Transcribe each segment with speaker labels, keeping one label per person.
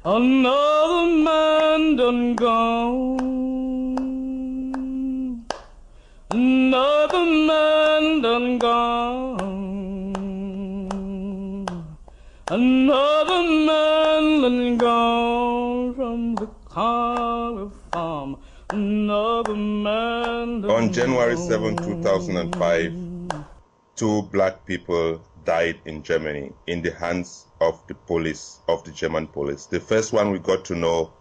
Speaker 1: Another man done gone. Another man done gone. Another man done gone from the collar farm. Another man done
Speaker 2: On January 7, 2005, two black people died in Germany in the hands of the police, of the German police. The first one we got to know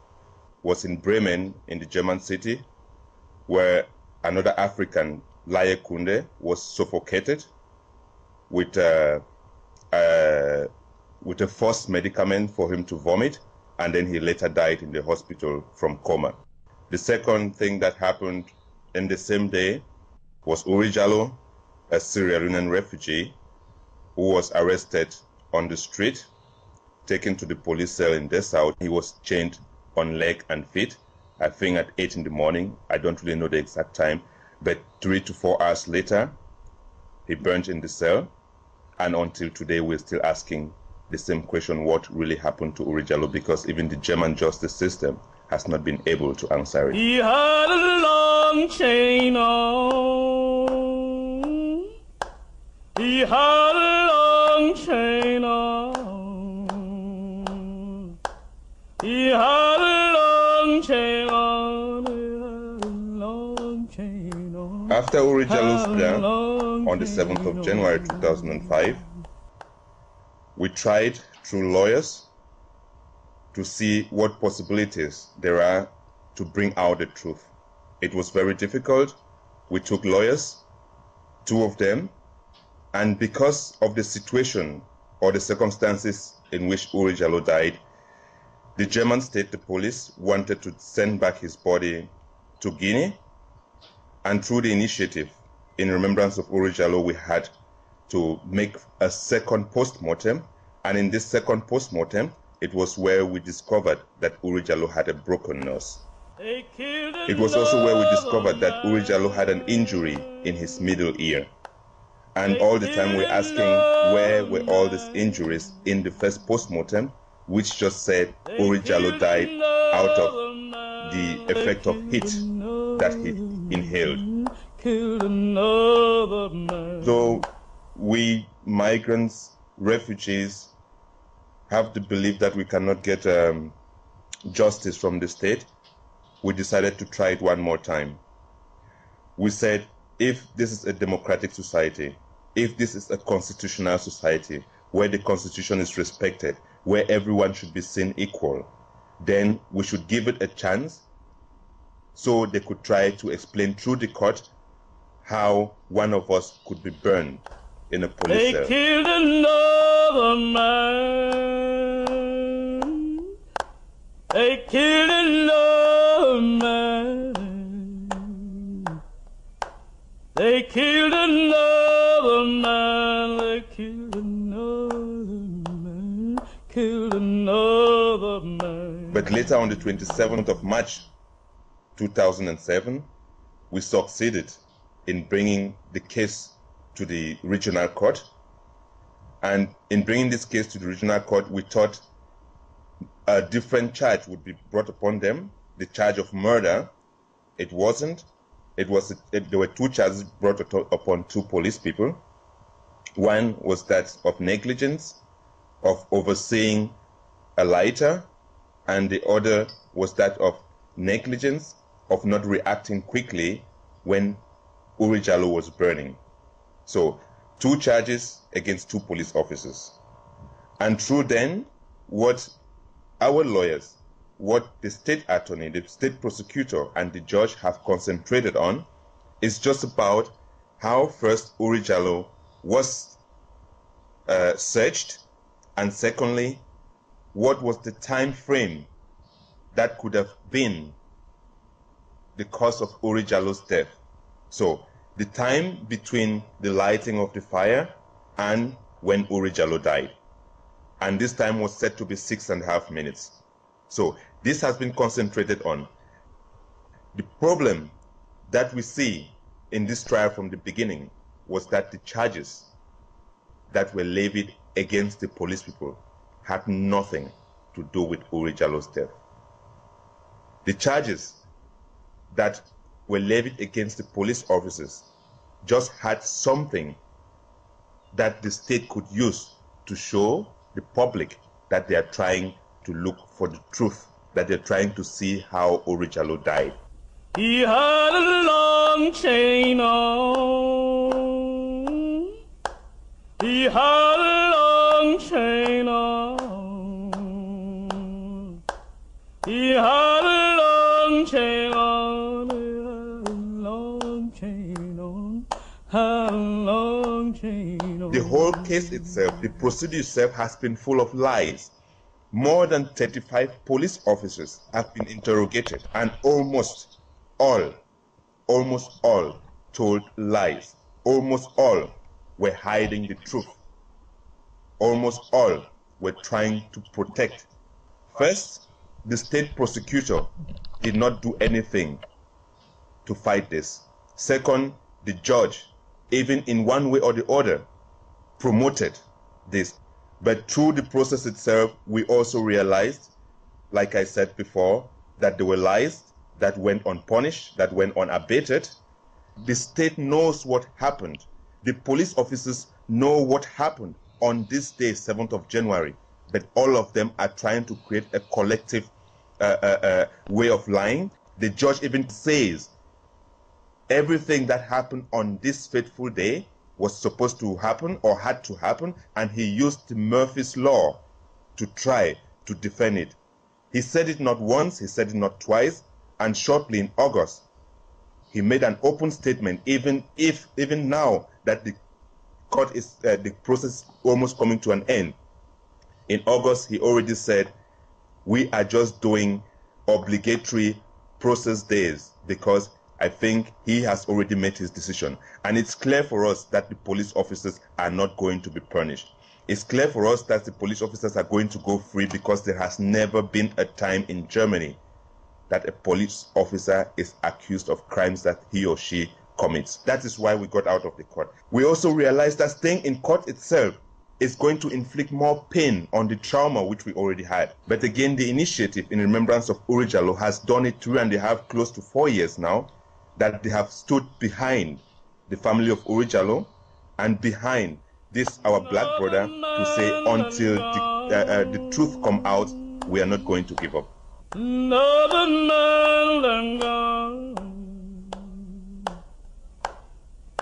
Speaker 2: was in Bremen, in the German city, where another African, Laye Kunde, was suffocated with a forced medicament for him to vomit, and then he later died in the hospital from coma. The second thing that happened in the same day was Oury Jalloh, a Sierra Leonean refugee who was arrested on the street, taken to the police cell in Dessau. He was chained on leg and feet, I think at 8 in the morning. I don't really know the exact time, but 3 to 4 hours later, he burned in the cell. And until today, we're still asking the same question, what really happened to Oury Jalloh, because even the German justice system has not been able to answer it.
Speaker 1: He had a long chain on. He had a long chain on. He had a long chain on. He had a long chain on.
Speaker 2: After Oury Jalloh's death on the 7th of January 2005, we tried through lawyers to see what possibilities there are to bring out the truth. It was very difficult. We took lawyers, 2 of them, and because of the situation or the circumstances in which Oury Jalloh died, the German state, the police, wanted to send back his body to Guinea, and through the initiative, in remembrance of Oury Jalloh, we had to make a second post-mortem, and in this second post-mortem, it was where we discovered that Oury Jalloh had a broken nose. It was also where we discovered that Oury Jalloh had an injury in his middle ear. And all the time we're asking, where were all these injuries in the first post-mortem, which just said Oury Jalloh died out of the effect of heat that he inhaled. So we migrants, refugees, have the belief that we cannot get justice from the state. We decided to try it one more time. We said, if this is a democratic society, if this is a constitutional society, where the constitution is respected, where everyone should be seen equal, then we should give it a chance so they could try to explain through the court how one of us could be burned in a police cell.
Speaker 1: They killed another man. They killed another man. They killed another man. They killed another man. Killed another man.
Speaker 2: But later on the 27th of March 2007, we succeeded in bringing the case to the regional court. And in bringing this case to the regional court, we thought a different charge would be brought upon them, the charge of murder. It wasn't. There were 2 charges brought upon 2 police people. One was that of negligence, of overseeing a lighter, and the other was that of negligence, of not reacting quickly when Oury Jalloh was burning. So 2 charges against 2 police officers. And through then, what our lawyers, what the state attorney, the state prosecutor, and the judge have concentrated on is just about how first Oury Jalloh was searched, and secondly, what was the time frame that could have been the cause of Oury Jalloh's death. So the time between the lighting of the fire and when Oury Jalloh died. And this time was said to be 6.5 minutes. So this has been concentrated on. The problem that we see in this trial from the beginning was that the charges that were levied against the police people had nothing to do with Oury Jalloh's death. The charges that were levied against the police officers just had something that the state could use to show the public that they are trying to look for the truth, that they're trying to see how Oury Jalloh died.
Speaker 1: He had a long chain on. He had a long chain on. He had a long chain on. He had a long chain on. Had a long chain on.
Speaker 2: The whole case itself, the procedure itself has been full of lies. More than 35 police officers have been interrogated, and almost all told lies. Almost all were hiding the truth. Almost all were trying to protect. First, the state prosecutor did not do anything to fight this. Second, the judge, even in one way or the other, promoted this. But through the process itself, we also realized, like I said before, that there were lies that went unpunished, that went unabated. The state knows what happened. The police officers know what happened on this day, 7th of January. But all of them are trying to create a collective way of lying. The judge even says everything that happened on this fateful day was supposed to happen or had to happen, and he used Murphy's Law to try to defend it. He said it not once, he said it not twice, and shortly in August, he made an open statement, even now that the court is, the process almost coming to an end. In August, he already said, we are just doing obligatory process days because I think he has already made his decision. And it's clear for us that the police officers are not going to be punished. It's clear for us that the police officers are going to go free because there has never been a time in Germany that a police officer is accused of crimes that he or she commits. That is why we got out of the court. We also realized that staying in court itself is going to inflict more pain on the trauma which we already had. But again, the initiative in remembrance of Oury Jalloh has done it 3.5, close to 4 years now, that they have stood behind the family of Oury Jalloh and behind this, our black brother, to say until the truth come out, we are not going to give up.
Speaker 1: Another man done gone.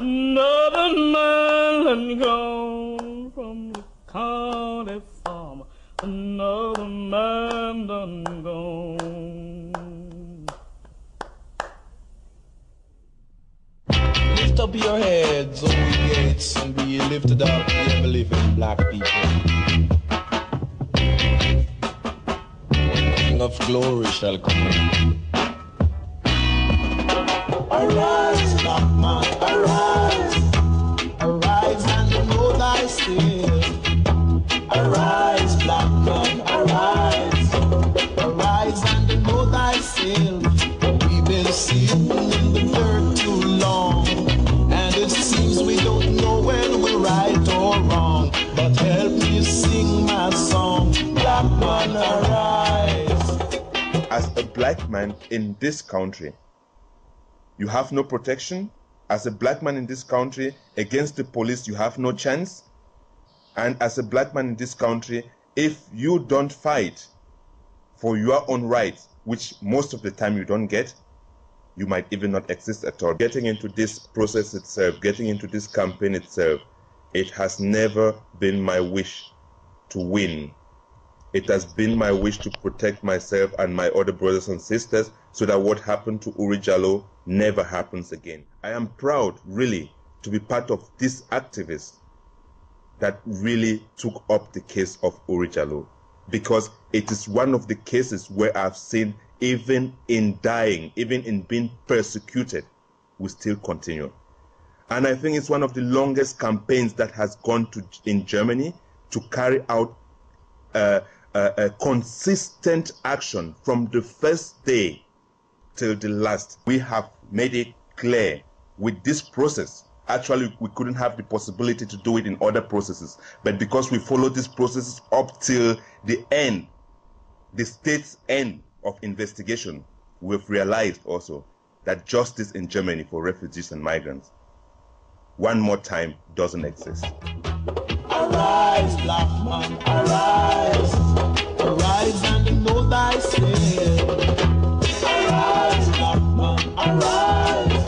Speaker 1: Another man done gone from the county farm. Another man done gone.
Speaker 3: Lift up your heads, O ye gates, and be ye lifted up, ye ever-living black people. King of glory shall come in. Arise, black man, arise. Arise and know thyself. Arise, black man, arise. Arise and know thyself. We've been sitting in the dirt too long, and it seems we don't know when we're right or wrong. But help me sing my song, black man, arise.
Speaker 2: As a black man in this country, you have no protection. As a black man in this country, against the police, you have no chance. And as a black man in this country, if you don't fight for your own rights, which most of the time you don't get, you might even not exist at all. Getting into this process itself, getting into this campaign itself, it has never been my wish to win. It has been my wish to protect myself and my other brothers and sisters so that what happened to Oury Jalloh never happens again. I am proud, really, to be part of these activists that really took up the case of Oury Jalloh, because it is one of the cases where I've seen, even in dying, even in being persecuted, we still continue. And I think it's one of the longest campaigns that has gone to in Germany to carry out a consistent action from the first day till the last. We have made it clear with this process. Actually, we couldn't have the possibility to do it in other processes, but because we followed these processes up till the end, the state's end of investigation, we've realized also that justice in Germany for refugees and migrants, one more time, doesn't exist.
Speaker 3: Arise, black man, arise. Arise and know thyself. Arise, black man, arise.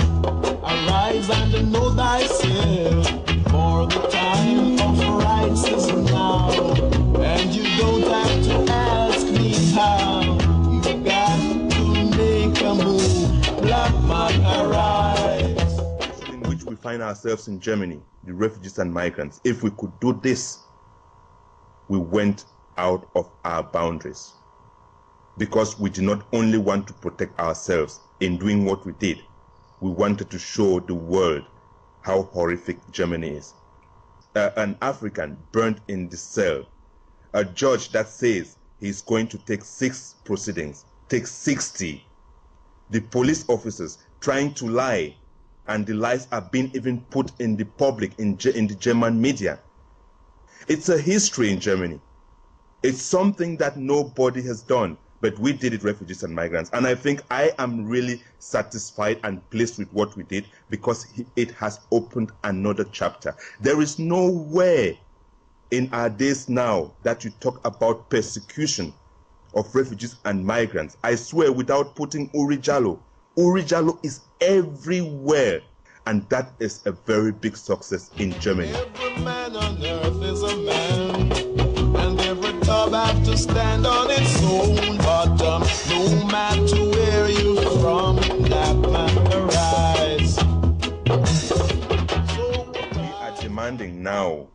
Speaker 3: Arise and know thyself. For the time of rights is now. And you don't have to ask me how. You got to make a move. Black man, arise.
Speaker 2: In which we find ourselves in Germany, the refugees and migrants, if we could do this, we went out of our boundaries. Because we did not only want to protect ourselves in doing what we did, we wanted to show the world how horrific Germany is. An African burnt in the cell, a judge that says he's going to take 6 proceedings, takes 60. The police officers trying to lie, and the lies are being even put in the public, in the German media. It's a history in Germany. It's something that nobody has done, but we did it, refugees and migrants. And I think I am really satisfied and pleased with what we did, because it has opened another chapter. There is nowhere in our days now that you talk about persecution of refugees and migrants. I swear, without putting Oury Jalloh. Oury Jalloh is everywhere, and that is a very big success in Germany.
Speaker 3: Every man on earth is a man, and every tub have to stand on its own bottom. No matter where you're from, black man arise.
Speaker 2: We are demanding now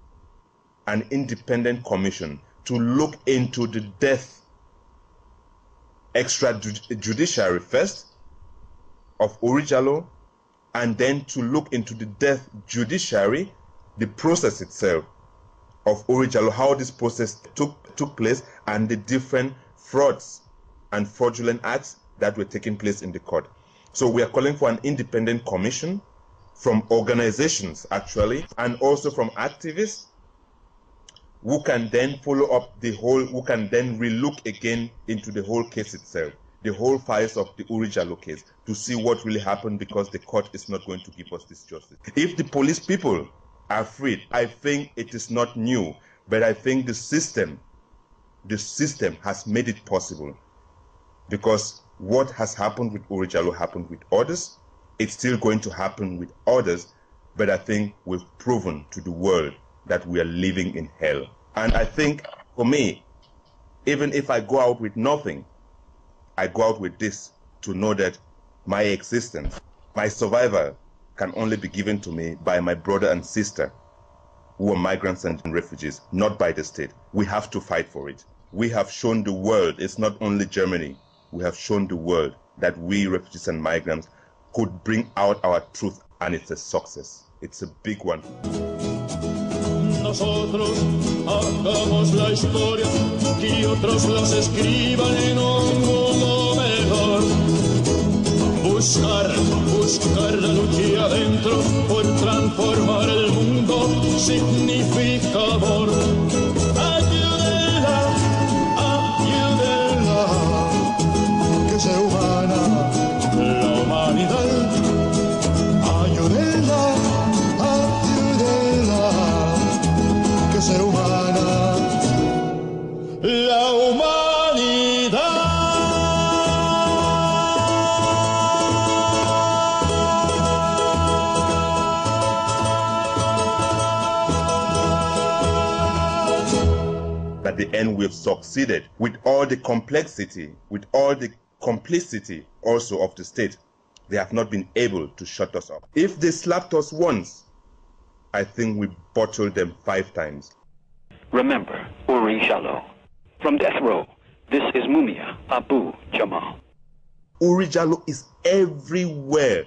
Speaker 2: an independent commission to look into the death extrajudiciary first of Oury Jalloh, and then to look into the death judiciary, the process itself of Oury Jalloh, how this process took place, and the different frauds and fraudulent acts that were taking place in the court. So we are calling for an independent commission from organizations, actually, and also from activists, who can then follow up the whole, who can then relook again into the whole case itself, the whole files of the Oury Jalloh case, to see what really happened, because the court is not going to give us this justice. If the police people are freed, I think it is not new, but I think the system has made it possible, because what has happened with Oury Jalloh happened with others. It's still going to happen with others, but I think we've proven to the world that we are living in hell. And I think, for me, even if I go out with nothing, I go out with this, to know that my existence, my survival, can only be given to me by my brother and sister who are migrants and refugees, not by the state. We have to fight for it. We have shown the world, it's not only Germany, we have shown the world that we, refugees and migrants, could bring out our truth, and it's a success. It's a big one.
Speaker 1: Nosotros hagamos la historia y otros las escriban en un mundo mejor. Buscar la lucha adentro por transformar el mundo significa amor. Ayúdenla, que sea humana la humanidad. Ayúdenla, que sea humana la humanidad.
Speaker 2: At the end, we've succeeded with all the complexity, with all the complicity also of the state. They have not been able to shut us up. If they slapped us once, I think we bottled them 5 times.
Speaker 4: Remember, Oury Jalloh. From death row, this is Mumia Abu Jamal.
Speaker 2: Oury Jalloh is everywhere.